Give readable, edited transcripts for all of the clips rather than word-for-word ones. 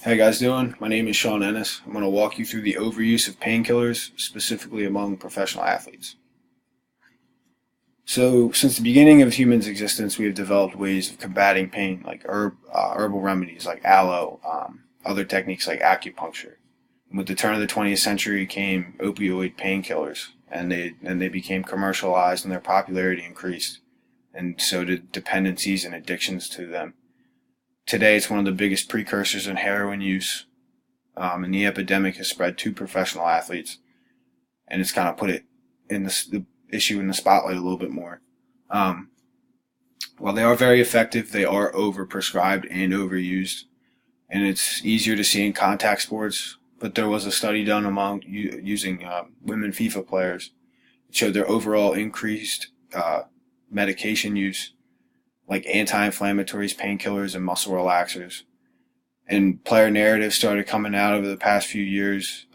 How you guys doing? My name is Sean Ennis. I'm going to walk you through the overuse of painkillers, specifically among professional athletes. So, since the beginning of humans' existence, we have developed ways of combating pain, like herbal remedies like aloe, other techniques like acupuncture. And with the turn of the 20th century came opioid painkillers, and they became commercialized and their popularity increased, and so did dependencies and addictions to them. Today, it's one of the biggest precursors in heroin use, and the epidemic has spread to professional athletes, and it's kind of put it in the issue in the spotlight a little bit more. Um, while they are very effective, they are overprescribed and overused, and it's easier to see in contact sports. But there was a study done among using women FIFA players. It showed their overall increased medication use, like anti-inflammatories, painkillers, and muscle relaxers. And player narratives started coming out over the past few years.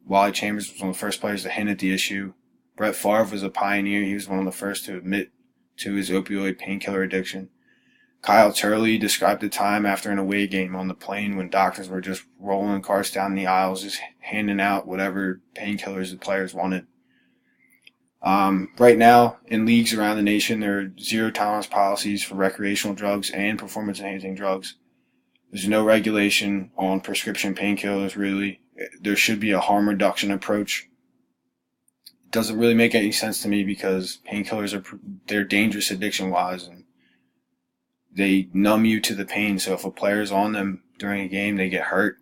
Wally Chambers was one of the first players to hint at the issue. Brett Favre was a pioneer. He was one of the first to admit to his opioid painkiller addiction. Kyle Turley described the time after an away game on the plane when doctors were just rolling carts down the aisles, just handing out whatever painkillers the players wanted. Right now, in leagues around the nation, there are zero tolerance policies for recreational drugs and performance enhancing drugs. There's no regulation on prescription painkillers, really. There should be a harm reduction approach. It doesn't really make any sense to me because painkillers they're dangerous addiction wise, and they numb you to the pain. So if a player's on them during a game, they get hurt.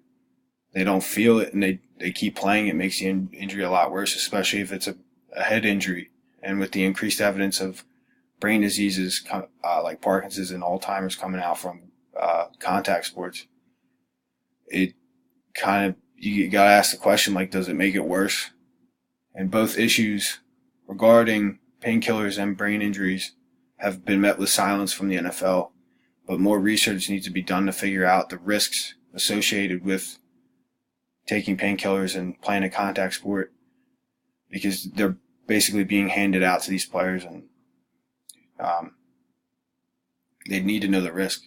They don't feel it, and they keep playing. It makes the injury a lot worse, especially if it's a head injury. And with the increased evidence of brain diseases like Parkinson's and Alzheimer's coming out from contact sports, it kind of, you got to ask the question, like, does it make it worse? And both issues regarding painkillers and brain injuries have been met with silence from the NFL, but more research needs to be done to figure out the risks associated with taking painkillers and playing a contact sport, because they're basically being handed out to these players, and they need to know the risk.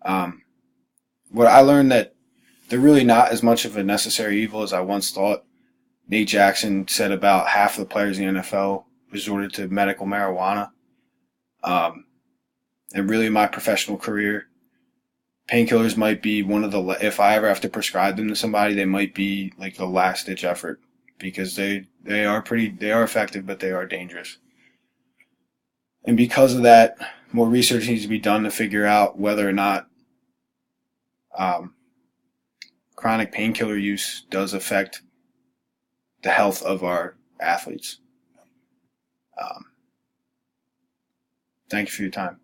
What I learned that they're really not as much of a necessary evil as I once thought. Nate Jackson said about half the players in the NFL resorted to medical marijuana. And really, in my professional career, painkillers might be one of the, if I ever have to prescribe them to somebody, they might be like the last ditch effort, because they are effective, but they are dangerous. And because of that, more research needs to be done to figure out whether or not chronic painkiller use does affect the health of our athletes. Thank you for your time.